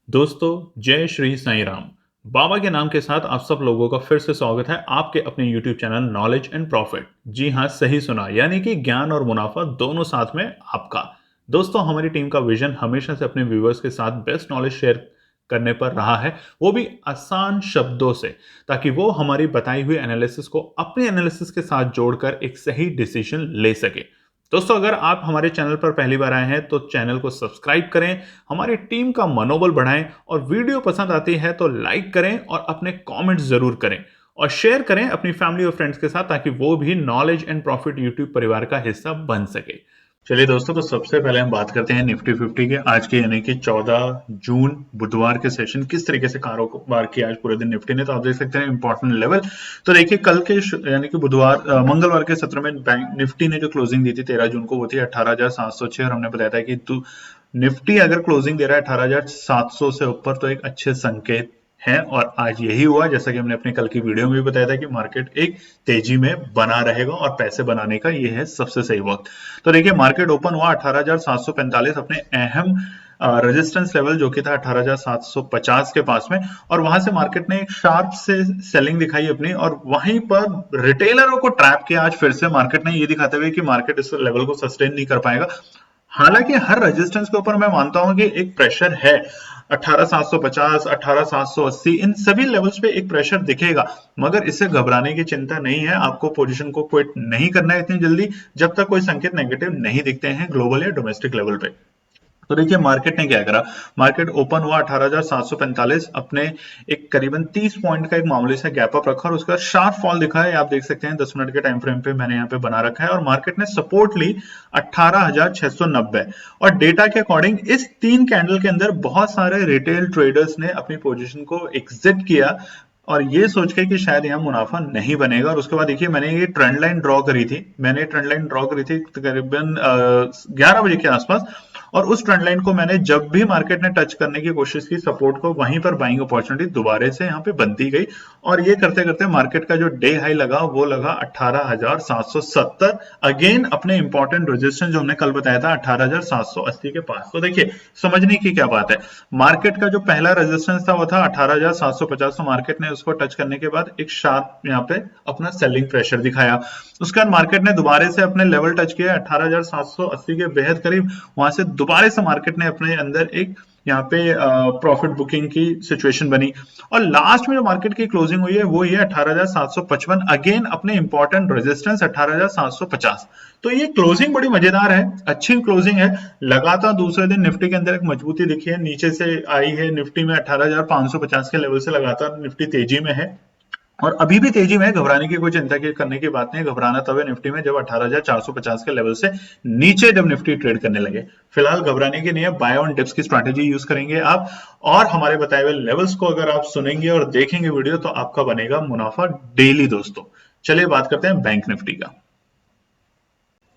दोस्तों, जय श्री साईं राम। बाबा के नाम के साथ आप सब लोगों का फिर से स्वागत है आपके अपने YouTube channel knowledge and profit. जी हाँ, सही सुना, यानी कि ज्ञान और मुनाफा दोनों साथ में आपका। दोस्तों, हमारी टीम का विजन हमेशा से अपने व्यूअर्स के साथ बेस्ट नॉलेज शेयर करने पर रहा है, वो भी आसान शब्दों से, ताकि वो हमारी बताई हुई एनालिसिस को अपने एनालिसिस के साथ जोड़कर एक सही डिसीजन ले सके। दोस्तों, अगर आप हमारे चैनल पर पहली बार आए हैं तो चैनल को सब्सक्राइब करें, हमारी टीम का मनोबल बढ़ाएं और वीडियो पसंद आती है तो लाइक करें और अपने कमेंट्स जरूर करें और शेयर करें अपनी फैमिली और फ्रेंड्स के साथ, ताकि वो भी नॉलेज एंड प्रॉफिट यूट्यूब परिवार का हिस्सा बन सके। चलिए दोस्तों, तो सबसे पहले हम बात करते हैं निफ्टी 50 के आज के, यानी कि 14 जून बुधवार के सेशन किस तरीके से कारोबार किया आज पूरे दिन निफ्टी ने। तो आप देख सकते हैं इंपॉर्टेंट लेवल। तो देखिए, कल के यानी कि मंगलवार के सत्र में बैंक निफ्टी ने जो क्लोजिंग दी थी 13 जून को, वो थी 18,706 और हमने बताया था कि निफ्टी अगर क्लोजिंग दे रहा है 18,700 से ऊपर तो एक अच्छे संकेत है, और आज यही हुआ। जैसा कि हमने अपने कल की वीडियो में भी बताया था कि मार्केट एक तेजी में बना रहेगा और पैसे बनाने का ये है सबसे सही वक्त। तो देखिए, मार्केट ओपन हुआ 18,745 अपने अहम रेजिस्टेंस लेवल जो कि था 18,750 के पास में, और वहां से मार्केट ने एक शार्प से सेलिंग दिखाई अपनी, और वहीं पर रिटेलरों को ट्रैप किया आज फिर से मार्केट ने, ये दिखाते हुए कि मार्केट इस लेवल को सस्टेन नहीं कर पाएगा। हालांकि हर रेजिस्टेंस के ऊपर मैं मानता हूं कि एक प्रेशर है। 18,750, 18,780 इन सभी लेवल्स पे एक प्रेशर दिखेगा, मगर इससे घबराने की चिंता नहीं है। आपको पोजीशन को क्विट नहीं करना है इतनी जल्दी, जब तक कोई संकेत नेगेटिव नहीं दिखते हैं ग्लोबल या डोमेस्टिक लेवल पे। तो देखिए, मार्केट ने क्या करा। मार्केट ओपन हुआ 18,745, अपने एक करीबन 30 पॉइंट का एक मामूली सा गैप अप रखा और उसका शार्प फॉल दिखा है। आप देख सकते हैं 10 मिनट के टाइम फ्रेम पे मैंने यहाँ पे बना रखा है, और मार्केट ने सपोर्ट ली 18,690। और डेटा के अकॉर्डिंग इस 3 कैंडल के अंदर बहुत सारे रिटेल ट्रेडर्स ने अपनी पोजीशन को एग्जिट किया, और ये सोच के कि शायद यहाँ मुनाफा नहीं बनेगा। और उसके बाद देखिए, मैंने ये ट्रेंड लाइन ड्रॉ करी थी तकरीबन 11 बजे के आसपास, और उस ट्रेंड लाइन को मैंने जब भी मार्केट ने टच करने की कोशिश की सपोर्ट को, वहीं पर बाइंग अपॉर्चुनिटी दोबारा से यहाँ पे बनती गई, और ये करते करते मार्केट का जो डे हाई लगा वो लगा 18,770, अगेन अपने इंपॉर्टेंट रेजिस्टेंस जो हमने कल बताया था 18,780 के पास। तो देखिए, समझने की क्या बात है, मार्केट का जो पहला रेजिस्टेंस था वो था 18,750, तो मार्केट ने उसको टच करने के बाद एक शार्प यहाँ पे अपना सेलिंग प्रेशर दिखाया। उसके बाद मार्केट ने दोबारा से अपने लेवल टच किया 18,780 के बेहद करीब, वहां से दोबारा से मार्केट ने अपने अंदर एक यहाँ पे प्रॉफिट बुकिंग की सिचुएशन बनी, और लास्ट में जो मार्केट की क्लोजिंग हुई है वो ये 18,755, अगेन अपने इंपॉर्टेंट रेजिस्टेंस 18,750। तो ये क्लोजिंग बड़ी मजेदार है, अच्छी क्लोजिंग है। लगातार दूसरे दिन निफ्टी के अंदर एक मजबूती दिखी है, नीचे से आई है निफ्टी में 18,550 के लेवल से लगातार निफ्टी तेजी में है, और अभी भी तेजी में है। घबराने की कोई चिंता की करने की बात नहीं, घबराना तब है निफ्टी में जब 18,450 के लेवल से नीचे जब निफ्टी ट्रेड करने लगे। फिलहाल घबराने की नहीं है, बाय ऑन डिप्स की स्ट्रैटेजी यूज करेंगे आप, और हमारे बताए हुए लेवल्स को अगर आप सुनेंगे और देखेंगे वीडियो, तो आपका बनेगा मुनाफा डेली। दोस्तों, चलिए बात करते हैं बैंक निफ्टी का।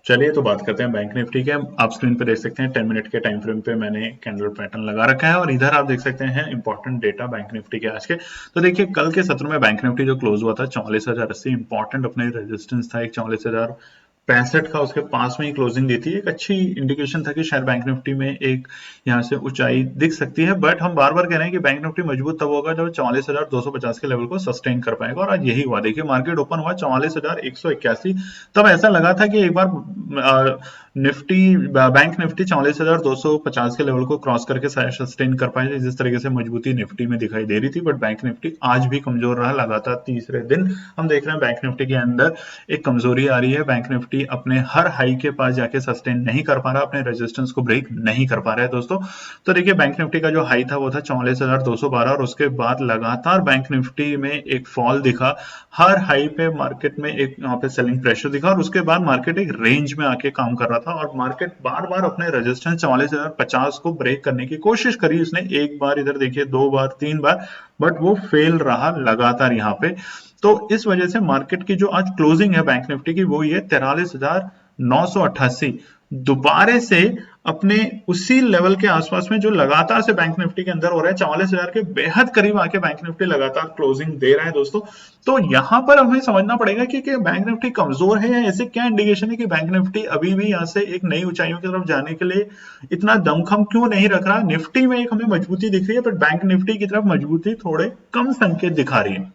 चलिए तो बात करते हैं बैंक निफ्टी के। आप स्क्रीन पे देख सकते हैं 10 मिनट के टाइम फ्रेम पे मैंने कैंडल पैटर्न लगा रखा है, और इधर आप देख सकते हैं इंपॉर्टेंट डेटा बैंक निफ्टी के आज के। तो देखिए, कल के सत्र में बैंक निफ्टी जो क्लोज हुआ था 44,080, इंपॉर्टेंट अपने रेजिस्टेंस था एक 44,065 का, उसके पास में ही क्लोजिंग दी थी। एक अच्छी इंडिकेशन था कि शायद बैंक निफ्टी में एक यहाँ से ऊंचाई दिख सकती है, बट हम बार बार कह रहे हैं कि बैंक निफ्टी मजबूत तब होगा जब 44,250 के लेवल को सस्टेन कर पाएगा, और आज यही हुआ। देखिए, मार्केट ओपन हुआ 44,181, तब ऐसा लगा था कि एक बार निफ्टी बैंक निफ्टी 44,250 के लेवल को क्रॉस करके सस्टेन कर पाए, जिस तरीके से मजबूती निफ्टी में दिखाई दे रही थी। बट बैंक निफ्टी आज भी कमजोर रहा, लगातार तीसरे दिन हम देख रहे हैं बैंक निफ्टी के अंदर एक कमजोरी आ रही है। बैंक निफ्टी अपने हर हाई के पास जाके सस्टेन नहीं कर पा रहा, अपने रेजिस्टेंस को ब्रेक नहीं कर पा रहा है दोस्तों। तो देखिए, बैंक निफ्टी का जो हाई था वो था 44,212, और उसके बाद लगातार बैंक निफ्टी में एक फॉल दिखा, हर हाई पे मार्केट में एक यहाँ पे सेलिंग प्रेशर दिखा, और उसके बाद मार्केट एक रेंज में आके काम कर रहा था, और मार्केट बार बार अपने रेजिस्टेंस 44,050 को ब्रेक करने की कोशिश करी उसने, एक बार इधर देखिए, 2 बार 3 बार, बट वो फेल रहा लगातार यहाँ पे। तो इस वजह से मार्केट की जो आज क्लोजिंग है बैंक निफ्टी की वो ये 43,988, दोबारा से अपने उसी लेवल के आसपास में जो लगातार से बैंक निफ्टी के अंदर हो रहा है, 44,000 के बेहद करीब आके बैंक निफ्टी लगातार क्लोजिंग दे रहा है दोस्तों। तो यहां पर हमें समझना पड़ेगा कि बैंक निफ्टी कमजोर है या ऐसे क्या इंडिकेशन है कि बैंक निफ्टी अभी भी यहां से एक नई ऊंचाइयों की तरफ जाने के लिए इतना दमखम क्यों नहीं रख रहा। निफ्टी में एक हमें मजबूती दिख रही है, बट बैंक निफ्टी की तरफ मजबूती थोड़े कम संकेत दिखा रही है।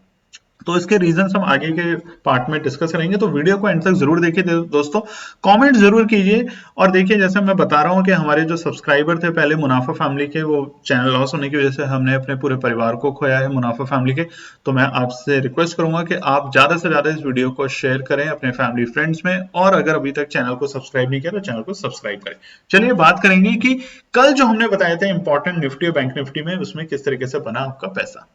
तो इसके रीजंस हम आगे के पार्ट में डिस्कस करेंगे, तो वीडियो को एंड तक जरूर देखिए दोस्तों। कमेंट जरूर कीजिए। और देखिए, जैसे मैं बता रहा हूं कि हमारे जो सब्सक्राइबर थे पहले मुनाफा फैमिली के, वो चैनल लॉस होने की वजह से हमने अपने पूरे परिवार को खोया है मुनाफा फैमिली के। तो मैं आपसे रिक्वेस्ट करूंगा कि आप ज्यादा से ज्यादा इस वीडियो को शेयर करें अपने फैमिली फ्रेंड्स में, और अगर अभी तक चैनल को सब्सक्राइब नहीं किया तो चैनल को सब्सक्राइब करें। चलिए बात करेंगे कि कल जो हमने बताया था इंपॉर्टेंट निफ्टी और बैंक निफ्टी में, उसमें किस तरीके से बना आपका पैसा।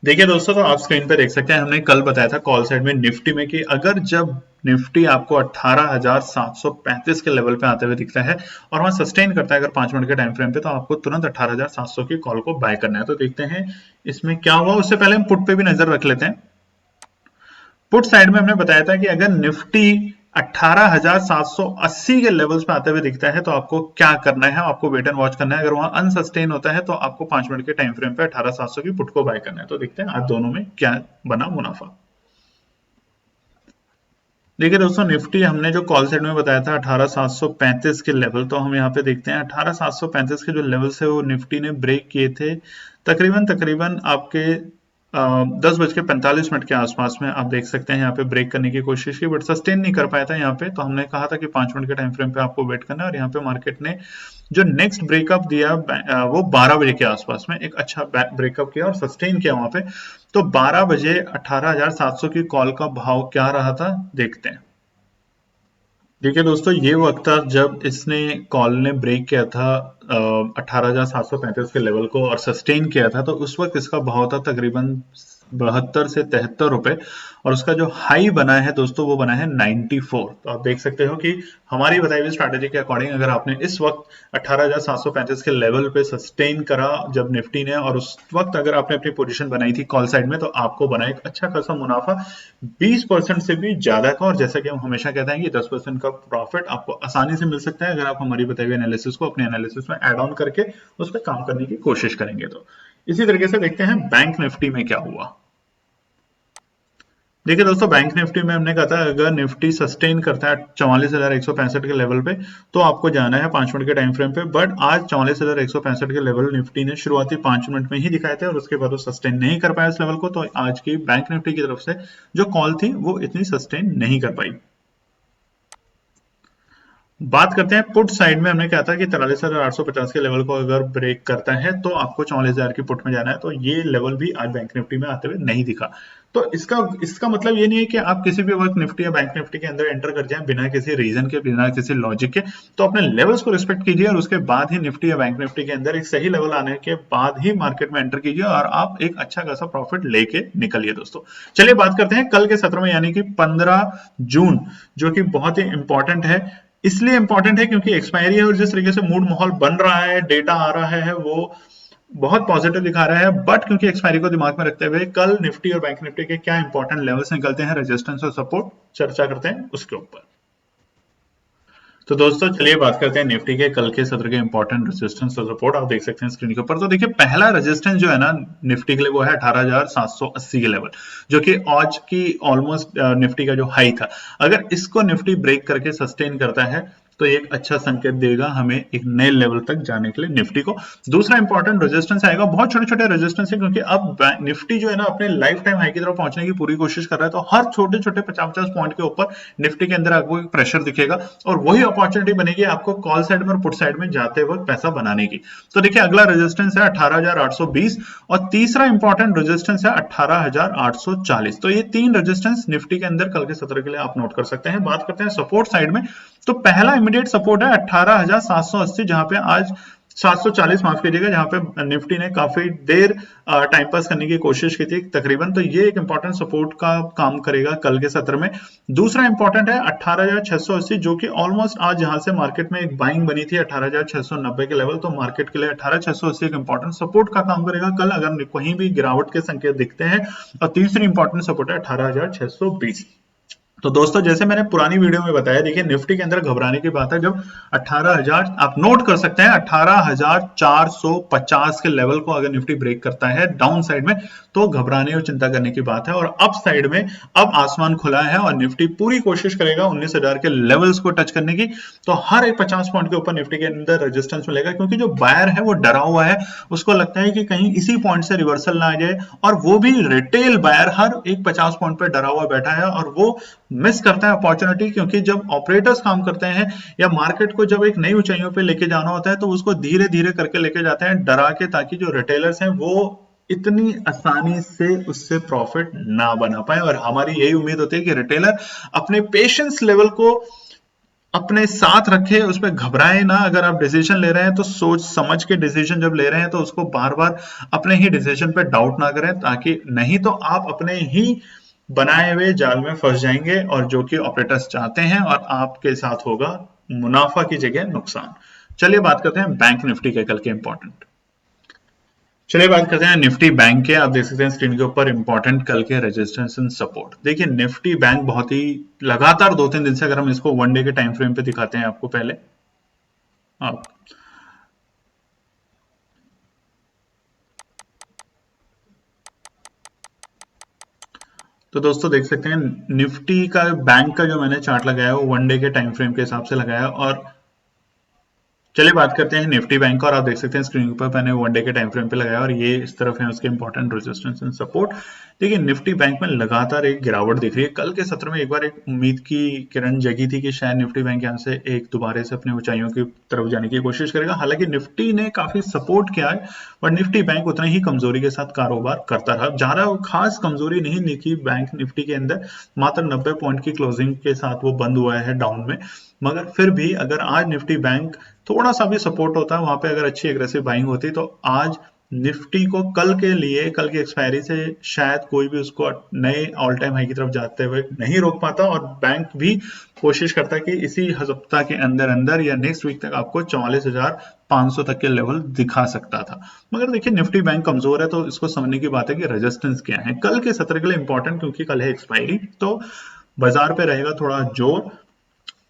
देखिए दोस्तों, तो आप स्क्रीन पे देख सकते हैं, हमने कल बताया था कॉल साइड में निफ्टी में कि अगर जब निफ्टी आपको 18,735 के लेवल पे आते हुए दिखता है और वहां सस्टेन करता है अगर 5 मिनट के टाइम फ्रेम पे, तो आपको तुरंत 18,700 की कॉल को बाय करना है। तो देखते हैं इसमें क्या हुआ। उससे पहले हम पुट पे भी नजर रख लेते हैं। पुट साइड में हमने बताया था कि अगर निफ्टी 18,780 के लेवल्स पे आते हुए दिखता है तो आपको क्या करना है, आपको वेट एंड वॉच करना है। अगर वहां अनसस्टेन होता है तो आपको 5 मिनट के टाइम फ्रेम पे 18,700 की पुट को बाय करना है। तो देखते हैं आज दोनों में क्या बना मुनाफा। देखिए दोस्तों, निफ्टी हमने जो कॉल साइड में बताया था 18,735 के लेवल, तो हम यहाँ पे देखते हैं 18,735 के जो लेवल है वो निफ्टी ने ब्रेक किए थे तकरीबन आपके 10:45 के आसपास में। आप देख सकते हैं यहाँ पे ब्रेक करने की कोशिश की, बट सस्टेन नहीं कर पाया था यहाँ पे। तो हमने कहा था कि 5 मिनट के टाइम फ्रेम पे आपको वेट करना है, और यहाँ पे मार्केट ने जो नेक्स्ट ब्रेकअप दिया वो 12 बजे के आसपास में एक अच्छा ब्रेकअप किया और सस्टेन किया वहां पे। तो 12 बजे 18,700 की कॉल का भाव क्या रहा था, देखते हैं। देखिए दोस्तों, ये वक्त था जब इसने कॉल ने ब्रेक किया था 18,735 के लेवल को और सस्टेन किया था। तो उस वक्त इसका भाव था तकरीबन 72 से 73 रुपए, और उसका जो हाई बना है दोस्तों वो बना है 94। तो आप देख सकते हो कि हमारी बताई हुई स्ट्रैटेजी के अकॉर्डिंग अगर आपने इस वक्त 18,735 के लेवल पे सस्टेन करा जब निफ्टी ने, और उस वक्त अगर आपने अपनी पोजीशन बनाई थी कॉल साइड में, तो आपको बना एक अच्छा खासा मुनाफा 20% से भी ज्यादा का। और जैसा कि हम हमेशा कहते हैं कि 10% का प्रॉफिट आपको आसानी से मिल सकता है अगर आप हमारी बताई हुई एनालिसिस को अपने एनालिसिस में एड ऑन करके उस पर काम करने की कोशिश करेंगे। तो इसी तरीके से देखते हैं बैंक निफ्टी में क्या हुआ। देखिए दोस्तों, बैंक निफ्टी में हमने कहा था अगर निफ्टी सस्टेन करता है 44,165 के लेवल पे तो आपको जाना है 5 मिनट के टाइम फ्रेम पे। बट आज 44,165 के लेवल निफ्टी ने शुरुआती 5 मिनट में ही दिखाए थे और उसके बाद वो सस्टेन नहीं कर पाया इस लेवल को। तो आज की बैंक निफ्टी की तरफ से जो कॉल थी वो इतनी सस्टेन नहीं कर पाई। बात करते हैं पुट साइड में, हमने कहा था कि 43,850 के लेवल को अगर ब्रेक करता है तो आपको 44,000 की पुट में जाना है। तो ये लेवल भी आज बैंक निफ्टी में आते हुए नहीं दिखा। तो इसका मतलब ये नहीं है कि आप किसी भी वक्त निफ्टी या बैंक निफ्टी के अंदर एंटर कर जाएं बिना किसी रीजन के, बिना किसी लॉजिक के। तो अपने लेवल्स को रिस्पेक्ट कीजिए और उसके बाद ही निफ्टी या बैंक निफ्टी के अंदर एक सही लेवल आने के बाद ही मार्केट में एंटर कीजिए और आप एक अच्छा खासा प्रॉफिट लेके निकलिए दोस्तों। चलिए बात करते हैं कल के सत्र में, यानी कि 15 जून, जो कि बहुत ही इंपॉर्टेंट है। इसलिए इंपॉर्टेंट है क्योंकि एक्सपायरी है और जिस तरीके से मूड माहौल बन रहा है, डेटा आ रहा है, वो बहुत पॉजिटिव दिखा रहा है। बट क्योंकि एक्सपायरी को दिमाग में रखते हुए कल निफ्टी और बैंक निफ्टी के क्या इंपॉर्टेंट लेवल्स निकलते हैं, रेजिस्टेंस और सपोर्ट, चर्चा करते हैं उसके ऊपर। तो दोस्तों चलिए बात करते हैं निफ्टी के कल के सत्र के इंपॉर्टेंट रेजिस्टेंस और सपोर्ट। आप देख सकते हैं स्क्रीन के ऊपर। तो देखिए, पहला रेजिस्टेंस जो है ना निफ्टी के लिए वो है 18,780 के लेवल, जो कि आज की ऑलमोस्ट निफ्टी का जो हाई था। अगर इसको निफ्टी ब्रेक करके सस्टेन करता है तो एक अच्छा संकेत देगा हमें एक नए लेवल तक जाने के लिए निफ्टी को। दूसरा इंपॉर्टेंट रेजिस्टेंस आएगा, बहुत छोटे छोटे रेजिस्टेंस है क्योंकि अब निफ्टी जो है ना अपने लाइफ टाइम हाई की तरफ पहुंचने की पूरी कोशिश कर रहा है। तो हर छोटे छोटे 50-50 पॉइंट के ऊपर निफ्टी के अंदर आपको एक प्रेशर दिखेगा और वही अपॉर्चुनिटी बनेगी आपको कॉल साइड में और पुट साइड में जाते वक्त पैसा बनाने की। तो देखिए, अगला रेजिस्टेंस है 18,820 और तीसरा इंपॉर्टेंट रेजिस्टेंस है 18,840। तो ये तीन रेजिस्टेंस निफ्टी के अंदर कल के सत्र के लिए आप नोट कर सकते हैं। बात करते हैं सपोर्ट साइड में, तो पहला इमीडिएट सपोर्ट है 18,780, जहां पे आज 740, माफ कीजिएगा, जहां पे निफ्टी ने काफी देर टाइम पास करने की कोशिश की थी तकरीबन। तो ये एक इंपॉर्टेंट सपोर्ट का काम करेगा कल के सत्र में। दूसरा इंपॉर्टेंट है 18,680, जो कि ऑलमोस्ट आज जहां से मार्केट में एक बाइंग बनी थी 18,690 के लेवल। तो मार्केट के लिए 18,680 एक इंपॉर्टेंट सपोर्ट का काम करेगा कल अगर कहीं भी गिरावट के संकेत दिखते हैं। और तीसरी इंपॉर्टेंट सपोर्ट है 18,620। तो दोस्तों जैसे मैंने पुरानी वीडियो में बताया, देखिए निफ्टी के अंदर घबराने की बात है जब 18,000, आप नोट कर सकते हैं 18,450 के लेवल को अगर निफ्टी ब्रेक करता है डाउन साइड में, तो घबराने और चिंता करने की बात है। और अप साइड में अब आसमान खुला है और निफ्टी पूरी कोशिश करेगा 19,000 के लेवल्स को टच करने की। तो हर एक 50 पॉइंट के ऊपर निफ्टी के अंदर रेजिस्टेंस मिलेगा, क्योंकि जो बायर है वो डरा हुआ है, उसको लगता है कि कहीं इसी पॉइंट से रिवर्सल ना आ जाए, और वो भी रिटेल बायर हर एक 50 पॉइंट पे डरा हुआ बैठा है, और वो मिस करता है अपॉर्चुनिटी। क्योंकि जब ऑपरेटर्स काम करते हैं या मार्केट को जब एक नई ऊंचाइयों पे लेके जाना होता है, तो उसको धीरे धीरे करके लेके जाते हैं डरा के, ताकि जो रिटेलर्स हैं वो इतनी आसानी से उससे प्रॉफिट ना बना पाए। और हमारी यही उम्मीद होती है कि रिटेलर अपने पेशेंस लेवल को अपने साथ रखे, उस पर घबराए ना। अगर आप डिसीजन ले रहे हैं तो सोच समझ के डिसीजन जब ले रहे हैं तो उसको बार बार अपने ही डिसीजन पे डाउट ना करें, ताकि नहीं तो आप अपने ही बनाए हुए जाल में फंस जाएंगे, और जो कि ऑपरेटर्स चाहते हैं, और आपके साथ होगा मुनाफा की जगह नुकसान। चलिए बात करते हैं बैंक निफ्टी के कल के इंपॉर्टेंट। चलिए बात करते हैं निफ्टी बैंक के। आप देख सकते हैं स्क्रीन के ऊपर इंपॉर्टेंट कल के रेजिस्टेंस एंड सपोर्ट। देखिए निफ्टी बैंक बहुत ही लगातार 2-3 दिन से, अगर हम इसको वन डे के टाइम फ्रेम पे दिखाते हैं आपको पहले, आप तो दोस्तों देख सकते हैं निफ्टी का बैंक का जो मैंने चार्ट लगाया है वो वन डे के टाइम फ्रेम के हिसाब से लगाया है। और चलिए बात करते हैं निफ्टी बैंक, और आप देख सकते हैं स्क्रीन पर मैंने वन डे के टाइम फ्रेम पे लगाया, और ये इस तरफ है उसके इंपॉर्टेंट रेजिस्टेंस एंड सपोर्ट। देखिए निफ्टी बैंक में लगातार एक गिरावट दिख रही है। कल के सत्र में एक बार एक उम्मीद की किरण जगी थी कि शायद निफ्टी बैंक यहाँ से एक दोबारा से अपनी ऊंचाइयों की तरफ जाने की कोशिश करेगा। हालांकि निफ्टी ने काफी सपोर्ट किया है, पर निफ्टी बैंक उतने ही कमजोरी के साथ कारोबार करता रहा। ज्यादा खास कमजोरी नहीं दिखी बैंक निफ्टी के अंदर, मात्र 90 पॉइंट की क्लोजिंग के साथ वो बंद हुआ है डाउन में। मगर फिर भी अगर आज निफ्टी बैंक थोड़ा सा भी सपोर्ट होता है वहां पे, अगर अच्छी एग्रेसिव बाइंग होती, तो आज निफ्टी को कल के लिए, कल की एक्सपायरी से शायद कोई भी उसको नए ऑल टाइम हाई की तरफ जाते हुए नहीं रोक पाता। और बैंक भी कोशिश करता है कि इसी हफ्ता के अंदर अंदर या नेक्स्ट वीक तक आपको 44,500 तक के लेवल दिखा सकता था। मगर देखिए निफ्टी बैंक कमजोर है, तो इसको समझने की बात है कि रेजिस्टेंस क्या है कल के सत्र के लिए इंपॉर्टेंट, क्योंकि कल है एक्सपायरी। तो बाजार पे रहेगा थोड़ा जोर,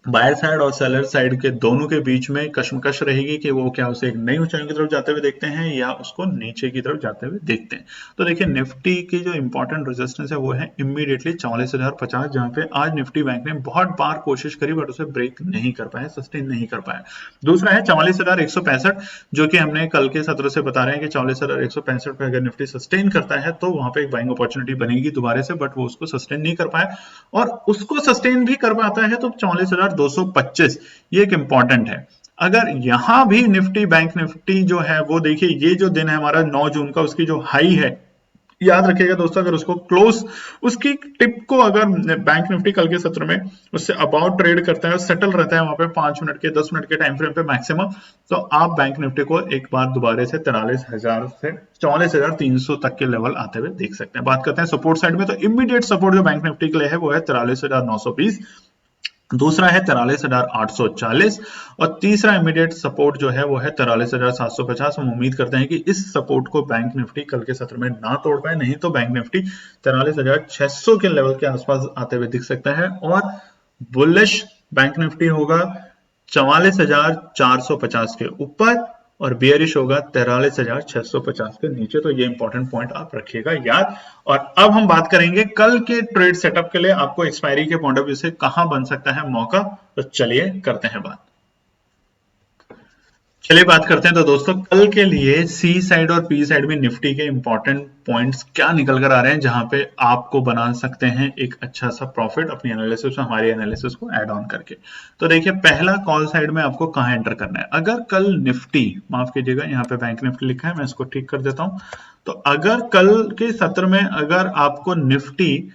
बायर साइड और सेलर साइड के दोनों के बीच में कशमकश रहेगी कि वो क्या उसे एक नई ऊंचाई की तरफ जाते हुए देखते हैं या उसको नीचे की तरफ जाते हुए देखते हैं। तो देखिए निफ्टी की जो इंपॉर्टेंट रेजिस्टेंस है वो है इमीडिएटली 44,050, जहां पे आज निफ्टी बैंक ने बहुत बार कोशिश करी बट उसे ब्रेक नहीं कर पाया, सस्टेन नहीं कर पाया। दूसरा है 44,165, जो कि हमने कल के सत्र से बता रहे हैं कि 44,165 पे अगर निफ्टी सस्टेन करता है तो वहां पे एक बाइंग अपॉर्चुनिटी बनेगी दोबारा से, बट वो उसको सस्टेन नहीं कर पाया। और उसको सस्टेन भी कर पाता है तो 44,225, ये एक इंपॉर्टेंट है। अगर यहां भी निफ्टी बैंक निफ्टी जो है वो, देखिए ये जो दिन है हमारा 9 जून का, उसकी जो हाई है, याद रखिएगा दोस्तों, अगर उसको क्लोज, उसकी टिप को अगर बैंक निफ्टी कल के सत्र में उससे अबाउट ट्रेड करता है, सेटल रहता है वहां पे 5 मिनट के 10 मिनट के टाइम फ्रेम पे मैक्सिमम, तो आप बैंक निफ्टी को एक बार दोबारा से 43,000 से 44,300 तक के लेवल आते हुए देख सकते हैं। बात करते हैं सपोर्ट साइड में, तो इमीडिएट सपोर्ट जो बैंक निफ्टी के लिए है वो है 43,920, दूसरा है 43,840, और तीसरा इमीडिएट सपोर्ट जो है वो है 43,750। हम उम्मीद करते हैं कि इस सपोर्ट को बैंक निफ्टी कल के सत्र में ना तोड़ पाए, नहीं तो बैंक निफ्टी 43,600 के लेवल के आसपास आते हुए दिख सकता है। और बुलिश बैंक निफ्टी होगा 44,450 के ऊपर, और बियरिश होगा 43,650 के नीचे। तो ये इंपॉर्टेंट पॉइंट आप रखिएगा याद। और अब हम बात करेंगे कल के ट्रेड सेटअप के लिए आपको एक्सपायरी के पॉइंट ऑफ व्यू से कहां बन सकता है मौका। तो चलिए करते हैं बात। चलिए बात करते हैं तो दोस्तों कल के लिए सी साइड और पी साइड में निफ्टी के इंपॉर्टेंट पॉइंट्स क्या निकल कर आ रहे हैं, जहां पे आपको बना सकते हैं एक अच्छा सा प्रॉफिट अपनी एनालिसिस में, हमारी एनालिसिस को ऐड ऑन करके। तो देखिए पहला कॉल साइड में आपको कहां एंटर करना है। अगर कल निफ्टी, माफ कीजिएगा यहाँ पे बैंक निफ्टी लिखा है, मैं इसको ठीक कर देता हूं। तो अगर कल के सत्र में अगर आपको निफ्टी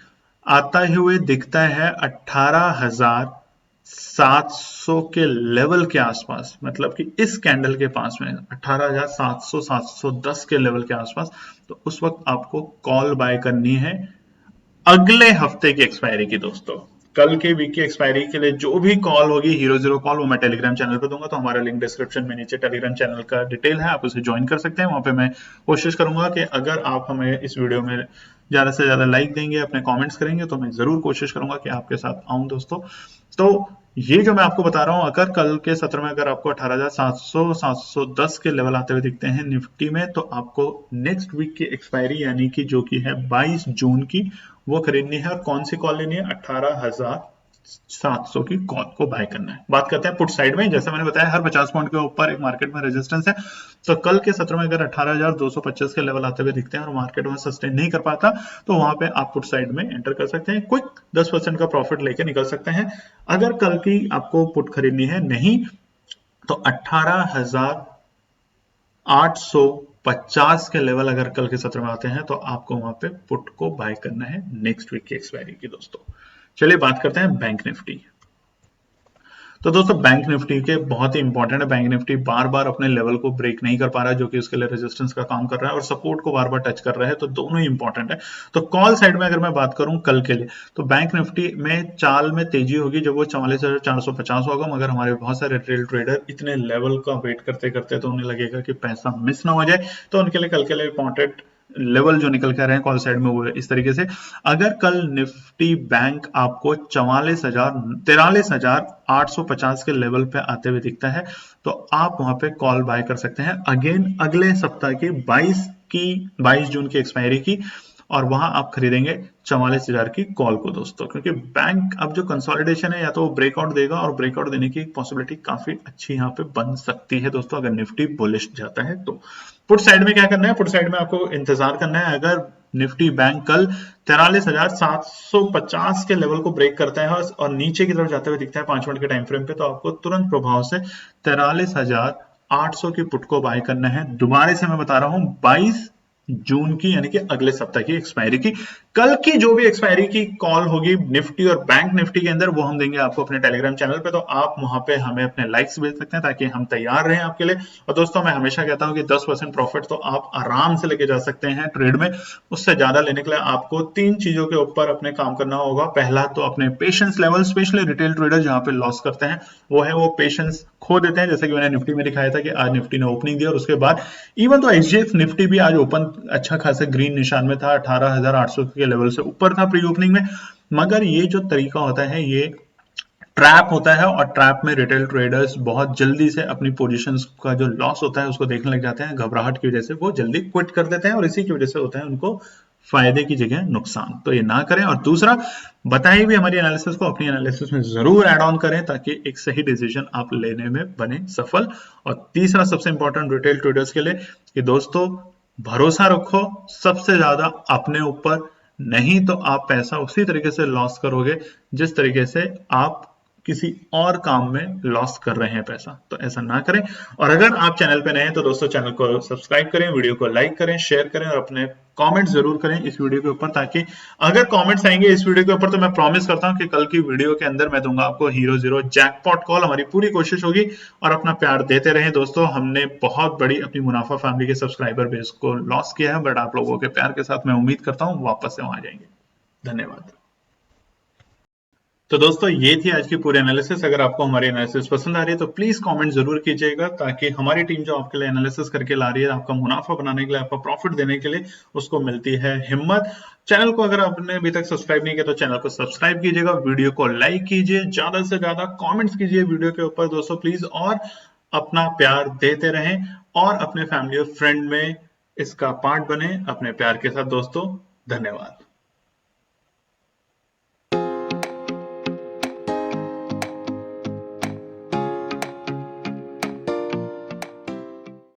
आता हुए दिखता है 18,700 के लेवल के आसपास, मतलब कि इस कैंडल के पास में 18,700 710 के लेवल के आसपास, तो उस वक्त आपको कॉल बाय करनी है अगले हफ्ते की एक्सपायरी की। दोस्तों कल के वीक की एक्सपायरी के लिए जो भी कॉल होगी, हीरो जीरो कॉल, वो मैं टेलीग्राम चैनल पे दूंगा। तो हमारा लिंक डिस्क्रिप्शन में नीचे टेलीग्राम चैनल का डिटेल है, आप उसे ज्वाइन कर सकते हैं। वहां पे मैं कोशिश करूंगा कि अगर आप हमें इस वीडियो में ज्यादा से ज्यादा लाइक देंगे, अपने कमेंट्स करेंगे, तो मैं जरूर कोशिश करूंगा कि आपके साथ आऊं दोस्तों। तो ये जो मैं आपको बता रहा हूं, अगर कल के सत्र में अगर आपको 18,700 710 के लेवल आते हुए दिखते हैं निफ्टी में, तो आपको नेक्स्ट वीक की एक्सपायरी यानी कि जो कि है 22 जून की, वो खरीदनी है। और कौन सी कॉल लेनी है? 18,700 की कॉल को बाय करना है। बात करते हैं पुट साइड में। जैसे मैंने बताया, हर 50 पॉइंट के ऊपर एक मार्केट में रेजिस्टेंस है। तो कल के सत्र में अगर 18,225 के लेवल आते हुए दिखते हैं और मार्केट में सस्टेन नहीं कर पाता, तो वहां पे आप पुट साइड में एंटर कर सकते हैं। क्विक 10% का प्रॉफिट लेके निकल सकते हैं। अगर कल की आपको पुट खरीदनी है नहीं, तो 18,850 के लेवल अगर कल के सत्र में आते हैं, तो आपको वहां पे पुट को बाय करना है नेक्स्ट वीक की एक्सपायरी की दोस्तों। चलिए बात करते हैं बैंक निफ्टी। तो दोस्तों बैंक निफ्टी के बहुत ही इंपॉर्टेंट है। बैंक निफ्टी बार बार अपने लेवल को ब्रेक नहीं कर पा रहा है, जो कि उसके लिए रेजिस्टेंस का काम कर रहा है, और सपोर्ट को बार बार टच कर रहा है। तो दोनों ही इंपॉर्टेंट है। तो कॉल साइड में अगर मैं बात करूं कल के लिए, तो बैंक निफ्टी में चाल में तेजी होगी जब वो 44,450 होगा। मगर हमारे बहुत सारे रिटेल ट्रेडर इतने लेवल का वेट करते करते तो उन्हें लगेगा कि पैसा मिस ना हो जाए, तो उनके लिए कल के लिए इंपॉर्टेंट लेवल जो निकल कर रहे हैं कॉल साइड में, वो इस तरीके से। अगर कल निफ्टी बैंक आपको 43,850 के लेवल पे आते हुए दिखता है, तो आप वहां पे कॉल बाय कर सकते हैं अगेन अगले सप्ताह की 22 जून की एक्सपायरी की, और वहां आप खरीदेंगे 44,000 की कॉल को दोस्तों। क्योंकि बैंक अब जो कंसोलिडेशन है, या तो वो ब्रेकआउट देगा, और ब्रेकआउट देने की पॉसिबिलिटी काफी अच्छी यहाँ पे बन सकती है दोस्तों, अगर निफ्टी बुलिश जाता है तो। पुट साइड में क्या करना है? पुट साइड में आपको इंतजार करना है। अगर निफ्टी बैंक कल 43,750 के लेवल को ब्रेक करता है और नीचे की तरफ जाते हुए दिखता है 5 मिनट के टाइम फ्रेम पे, तो आपको तुरंत प्रभाव से 43,800 की पुट को बाय करना है। दोबारा से मैं बता रहा हूं, 22 जून की यानी कि अगले सप्ताह की एक्सपायरी की। कल की जो भी एक्सपायरी की कॉल होगी निफ्टी और बैंक निफ्टी के अंदर, वो हम देंगे आपको अपने टेलीग्राम चैनल पे। तो आप वहां पे हमें अपने लाइक्स भेज सकते हैं ताकि हम तैयार रहें आपके लिए। और दोस्तों मैं हमेशा कहता हूं कि 10% प्रॉफिट तो आप आराम से लेके जा सकते हैं ट्रेड में। उससे ज्यादा लेने के लिए आपको 3 चीजों के ऊपर अपने काम करना होगा। पहला तो अपने patience level, specially retail trader जहां पे लॉस करते हैं, वो है वो पेशेंस खो देते हैं। जैसे कि मैंने निफ्टी में दिखाया था कि आज निफ्टी ने ओपनिंग दी और उसके बाद इवन तो एसजीएक्स निफ्टी भी आज ओपन अच्छा खासा ग्रीन निशान में था, 18,800 के लेवल से ऊपर था प्री ओपनिंग में। मगर ये जो तरीका होता है, ये ट्रैप होता है, और ट्रैप में रिटेल ट्रेडर्स बहुत जल्दी से अपनी पोजीशंस का जो लॉस होता है उसको देखने लग जाते हैं। घबराहट की वजह से वो जल्दी क्विट कर देते हैं, और इसी की वजह से होता है उनको फायदे की जगह नुकसान। तो ये ना करें। और दूसरा, बताई भी हमारी एनालिसिस को अपनी एनालिसिस में जरूर ऐड ऑन करें ताकि एक सही डिसीजन आप लेने में बने सफल। और तीसरा सबसे इंपॉर्टेंट रिटेल ट्रेडर्स के लिए कि दोस्तों, भरोसा रखो सबसे ज्यादा अपने ऊपर, नहीं तो आप पैसा उसी तरीके से लॉस करोगे जिस तरीके से आप किसी और काम में लॉस कर रहे हैं पैसा। तो ऐसा ना करें। और अगर आप चैनल पे नए हैं तो दोस्तों चैनल को सब्सक्राइब करें, वीडियो को लाइक करें, शेयर करें, और अपने कमेंट जरूर करें इस वीडियो के ऊपर। ताकि अगर कमेंट्स आएंगे इस वीडियो के ऊपर, तो मैं प्रॉमिस करता हूं कि कल की वीडियो के अंदर मैं दूंगा आपको हीरो जीरो जैकपॉट कॉल। हमारी पूरी कोशिश होगी। और अपना प्यार देते रहें दोस्तों। हमने बहुत बड़ी अपनी मुनाफा फैमिली के सब्सक्राइबर बेस को लॉस किया है, बट आप लोगों के प्यार के साथ मैं उम्मीद करता हूं वापस से वहां आ जाएंगे। धन्यवाद। तो दोस्तों ये थी आज की पूरी एनालिसिस। अगर आपको हमारी एनालिसिस पसंद आ रही है तो प्लीज कमेंट जरूर कीजिएगा, ताकि हमारी टीम जो आपके लिए एनालिसिस करके ला रही है, आपका मुनाफा बनाने के लिए, आपका प्रॉफिट देने के लिए, उसको मिलती है हिम्मत। चैनल को अगर आपने अभी तक सब्सक्राइब नहीं किया तो चैनल को सब्सक्राइब कीजिएगा, वीडियो को लाइक कीजिए, ज्यादा से ज्यादा कॉमेंट्स कीजिए वीडियो के ऊपर दोस्तों प्लीज, और अपना प्यार देते रहें, और अपने फैमिली और फ्रेंड में इसका पार्ट बने अपने प्यार के साथ दोस्तों। धन्यवाद।